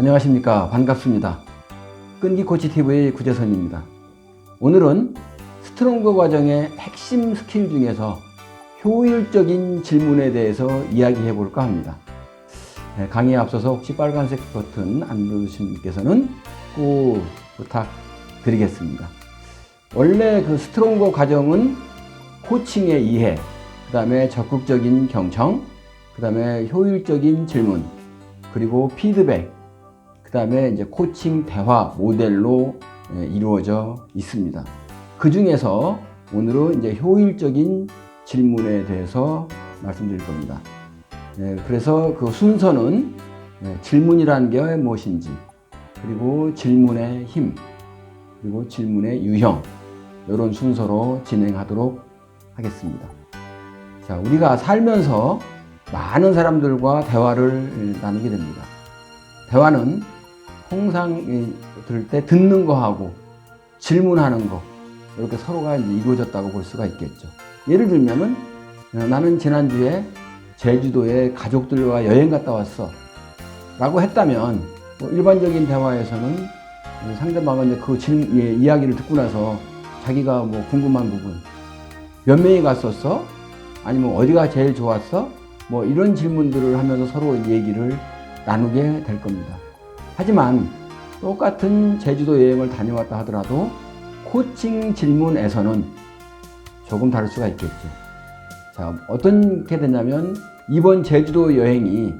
안녕하십니까. 반갑습니다. 끈기코치TV의 구재선입니다. 오늘은 스트롱거 과정의 핵심 스킬 중에서 효율적인 질문에 대해서 이야기해 볼까 합니다. 강의에 앞서서 혹시 빨간색 버튼 안 누르신 분께서는 꼭 부탁드리겠습니다. 원래 그 스트롱거 과정은 코칭의 이해, 그 다음에 적극적인 경청, 그 다음에 효율적인 질문, 그리고 피드백, 그 다음에 이제 코칭 대화 모델로 이루어져 있습니다. 그 중에서 오늘은 이제 효율적인 질문에 대해서 말씀드릴 겁니다. 그래서 그 순서는 질문이라는 게 무엇인지, 그리고 질문의 힘, 그리고 질문의 유형, 이런 순서로 진행하도록 하겠습니다. 자, 우리가 살면서 많은 사람들과 대화를 나누게 됩니다. 대화는 통상 들을 때 듣는 거하고 질문하는 거, 이렇게 서로가 이제 이루어졌다고 볼 수가 있겠죠. 예를 들면은 나는 지난주에 제주도에 가족들과 여행 갔다 왔어 라고 했다면, 일반적인 대화에서는 상대방은 이제 그 이야기를 듣고 나서 자기가 궁금한 부분, 몇 명이 갔었어? 아니면 어디가 제일 좋았어? 이런 질문들을 하면서 서로 얘기를 나누게 될 겁니다. 하지만 똑같은 제주도 여행을 다녀왔다 하더라도 코칭 질문에서는 조금 다를 수가 있겠죠. 자, 어떻게 되냐면, 이번 제주도 여행이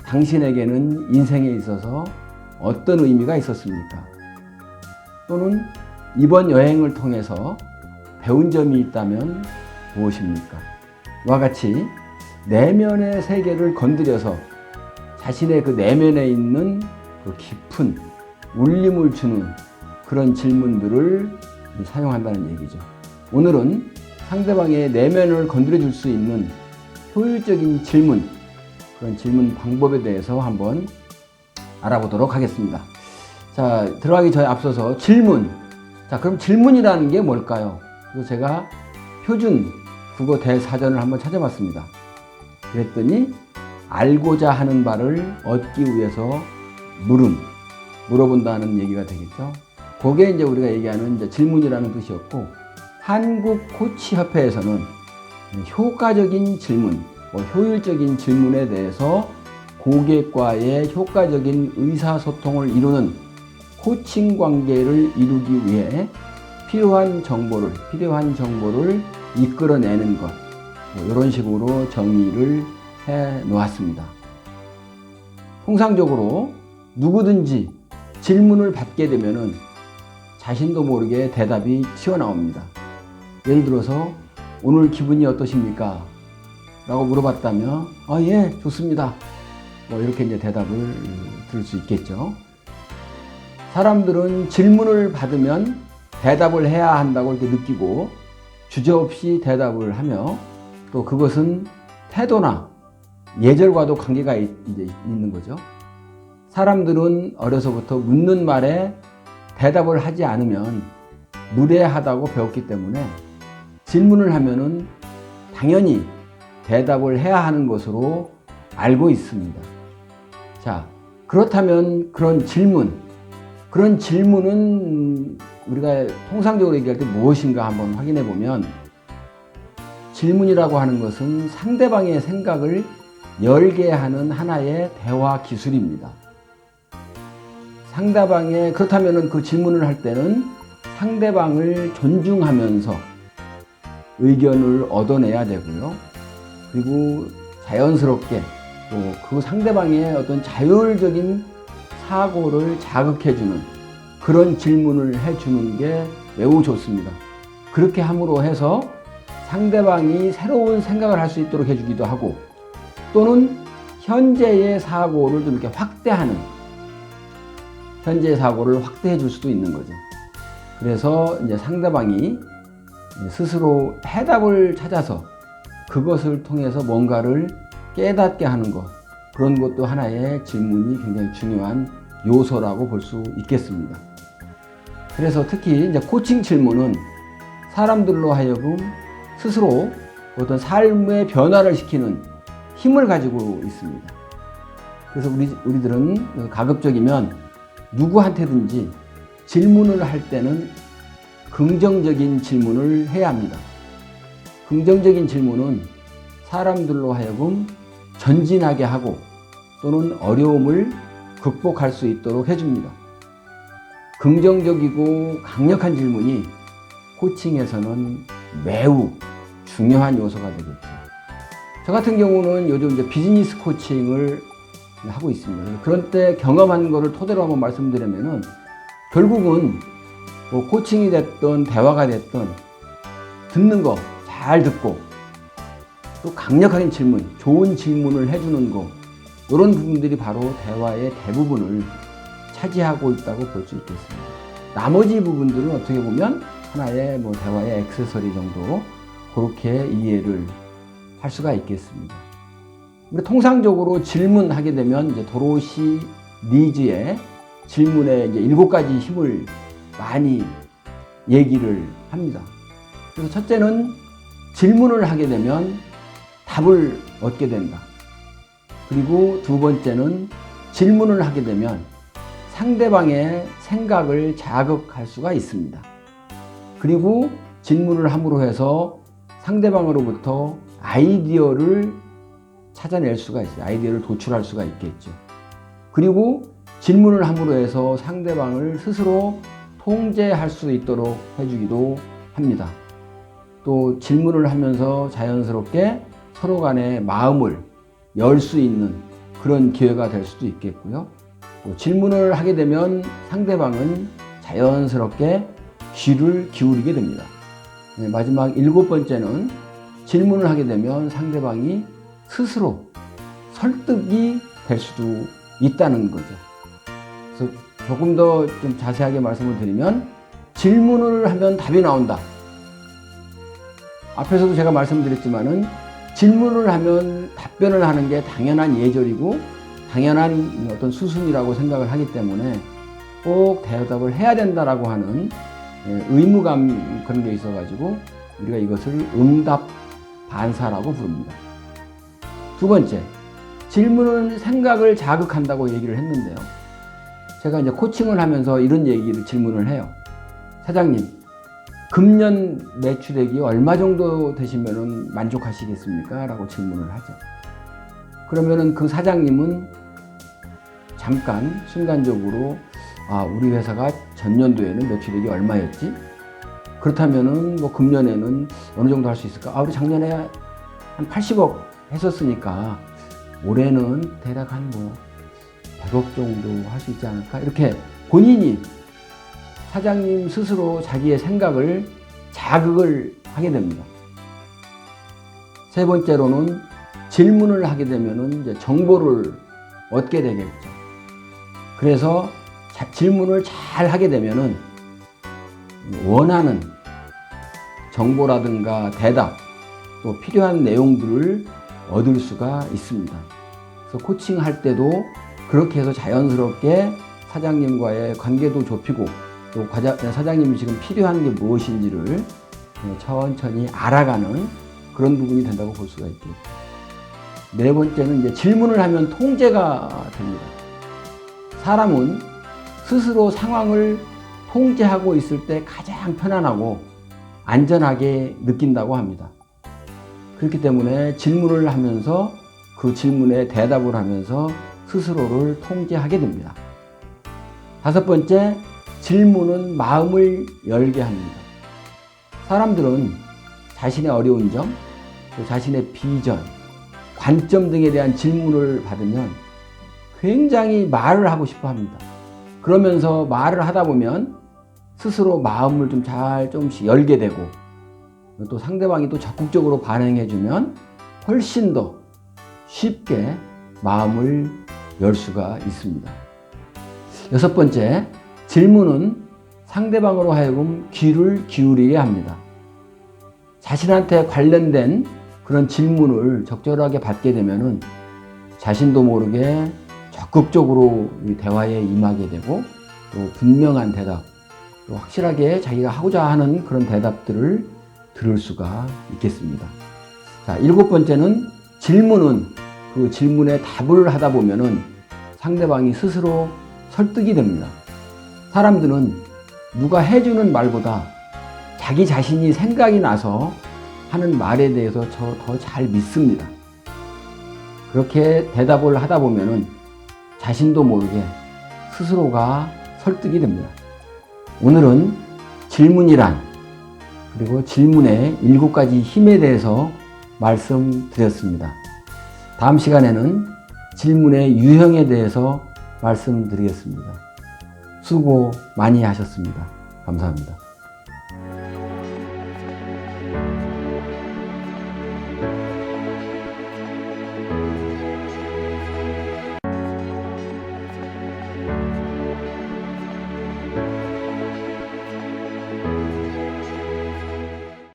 당신에게는 인생에 있어서 어떤 의미가 있었습니까? 또는 이번 여행을 통해서 배운 점이 있다면 무엇입니까? 이와 같이 내면의 세계를 건드려서 자신의 그 내면에 있는 그 깊은 울림을 주는 그런 질문들을 사용한다는 얘기죠. 오늘은 상대방의 내면을 건드려 줄 수 있는 효율적인 질문, 그런 질문 방법에 대해서 한번 알아보도록 하겠습니다. 자, 들어가기 전에 앞서서 질문. 자, 그럼 질문이라는 게 뭘까요? 그래서 제가 표준 국어 대사전을 한번 찾아봤습니다. 그랬더니 알고자 하는 바를 얻기 위해서 물어본다는 얘기가 되겠죠. 그게 이제 우리가 얘기하는 이제 질문이라는 뜻이었고, 한국코치협회에서는 효과적인 질문, 효율적인 질문에 대해서 고객과의 효과적인 의사소통을 이루는 코칭 관계를 이루기 위해 필요한 정보를 이끌어내는 것, 이런 식으로 정의를 해 놓았습니다. 통상적으로 누구든지 질문을 받게 되면은 자신도 모르게 대답이 튀어나옵니다. 예를 들어서 오늘 기분이 어떠십니까? 라고 물어봤다면 예, 좋습니다. 이렇게 이제 대답을 들을 수 있겠죠. 사람들은 질문을 받으면 대답을 해야 한다고 이렇게 느끼고 주저없이 대답을 하며, 또 그것은 태도나 예절과도 관계가 이제 있는 거죠. 사람들은 어려서부터 묻는 말에 대답을 하지 않으면 무례하다고 배웠기 때문에 질문을 하면은 당연히 대답을 해야 하는 것으로 알고 있습니다. 자, 그렇다면 그런 질문은 우리가 통상적으로 얘기할 때 무엇인가 한번 확인해 보면, 질문이라고 하는 것은 상대방의 생각을 열게 하는 하나의 대화 기술입니다. 그렇다면 그 질문을 할 때는 상대방을 존중하면서 의견을 얻어내야 되고요. 그리고 자연스럽게 또 그 상대방의 어떤 자율적인 사고를 자극해주는 그런 질문을 해주는 게 매우 좋습니다. 그렇게 함으로 해서 상대방이 새로운 생각을 할 수 있도록 해주기도 하고, 또는 현재의 사고를 좀 이렇게 현재의 사고를 확대해 줄 수도 있는 거죠. 그래서 이제 상대방이 스스로 해답을 찾아서 그것을 통해서 뭔가를 깨닫게 하는 것, 그런 것도 하나의 질문이 굉장히 중요한 요소라고 볼 수 있겠습니다. 그래서 특히 이제 코칭 질문은 사람들로 하여금 스스로 어떤 삶의 변화를 시키는 힘을 가지고 있습니다. 그래서 우리들은 가급적이면 누구한테든지 질문을 할 때는 긍정적인 질문을 해야 합니다. 긍정적인 질문은 사람들로 하여금 전진하게 하고 또는 어려움을 극복할 수 있도록 해줍니다. 긍정적이고 강력한 질문이 코칭에서는 매우 중요한 요소가 되겠죠. 저 같은 경우는 요즘 이제 비즈니스 코칭을 하고 있습니다. 그런 때 경험한 거를 토대로 한번 말씀드리면은 결국은 뭐 코칭이 됐든 대화가 됐든 듣는 거 잘 듣고 또 강력한 질문, 좋은 질문을 해주는 거 이런 부분들이 바로 대화의 대부분을 차지하고 있다고 볼 수 있겠습니다. 나머지 부분들은 어떻게 보면 하나의 뭐 대화의 액세서리 정도 그렇게 이해를 할 수가 있겠습니다. 우리 통상적으로 질문하게 되면 이제 도로시 니즈의 질문의 이제 7가지 힘을 많이 얘기를 합니다. 그래서 첫째는 질문을 하게 되면 답을 얻게 된다. 그리고 두 번째는 질문을 하게 되면 상대방의 생각을 자극할 수가 있습니다. 그리고 질문을 함으로 해서 상대방으로부터 아이디어를 찾아낼 수가 있어요. 아이디어를 도출할 수가 있겠죠. 그리고 질문을 함으로 해서 상대방을 스스로 통제할 수 있도록 해주기도 합니다. 또 질문을 하면서 자연스럽게 서로 간의 마음을 열 수 있는 그런 기회가 될 수도 있겠고요. 또 질문을 하게 되면 상대방은 자연스럽게 귀를 기울이게 됩니다. 마지막 7번째는 질문을 하게 되면 상대방이 스스로 설득이 될 수도 있다는 거죠. 그래서 조금 더 좀 자세하게 말씀을 드리면 질문을 하면 답이 나온다. 앞에서도 제가 말씀드렸지만은 질문을 하면 답변을 하는 게 당연한 예절이고 당연한 어떤 수순이라고 생각을 하기 때문에 꼭 대답을 해야 된다라고 하는 의무감 그런 게 있어가지고 우리가 이것을 응답 반사라고 부릅니다. 두 번째, 질문은 생각을 자극한다고 얘기를 했는데요. 제가 이제 코칭을 하면서 이런 질문을 해요. 사장님, 금년 매출액이 얼마 정도 되시면 만족하시겠습니까? 라고 질문을 하죠. 그러면은 그 사장님은 잠깐 순간적으로 우리 회사가 전년도에는 매출액이 얼마였지? 그렇다면은 뭐 금년에는 어느 정도 할 수 있을까? 우리 작년에 한 80억 했었으니까 올해는 대략 한 100억 정도 할 수 있지 않을까? 이렇게 본인이 사장님 스스로 자기의 생각을 자극을 하게 됩니다. 세 번째로는 질문을 하게 되면은 이제 정보를 얻게 되겠죠. 그래서 질문을 잘 하게 되면은 원하는 정보라든가 대답 또 필요한 내용들을 얻을 수가 있습니다. 그래서 코칭할 때도 그렇게 해서 자연스럽게 사장님과의 관계도 좁히고 또 사장님이 지금 필요한 게 무엇인지를 천천히 알아가는 그런 부분이 된다고 볼 수가 있겠죠. 네 번째는 이제 질문을 하면 통제가 됩니다. 사람은 스스로 상황을 통제하고 있을 때 가장 편안하고 안전하게 느낀다고 합니다. 그렇기 때문에 질문을 하면서 그 질문에 대답을 하면서 스스로를 통제하게 됩니다. 다섯 번째, 질문은 마음을 열게 합니다. 사람들은 자신의 어려운 점, 또 자신의 비전, 관점 등에 대한 질문을 받으면 굉장히 말을 하고 싶어 합니다. 그러면서 말을 하다 보면 스스로 마음을 조금씩 열게 되고 또 상대방이 또 적극적으로 반응해주면 훨씬 더 쉽게 마음을 열 수가 있습니다. 여섯 번째, 질문은 상대방으로 하여금 귀를 기울이게 합니다. 자신한테 관련된 그런 질문을 적절하게 받게 되면은 자신도 모르게 적극적으로 대화에 임하게 되고 또 분명한 대답, 또 확실하게 자기가 하고자 하는 그런 대답들을 들을 수가 있겠습니다. 자, 일곱 번째는 질문은 그 질문에 답을 하다 보면은 상대방이 스스로 설득이 됩니다. 사람들은 누가 해주는 말보다 자기 자신이 생각이 나서 하는 말에 대해서 더 잘 믿습니다. 그렇게 대답을 하다 보면은 자신도 모르게 스스로가 설득이 됩니다. 오늘은 질문이란 그리고 질문의 7가지 힘에 대해서 말씀드렸습니다. 다음 시간에는 질문의 유형에 대해서 말씀드리겠습니다. 수고 많이 하셨습니다. 감사합니다.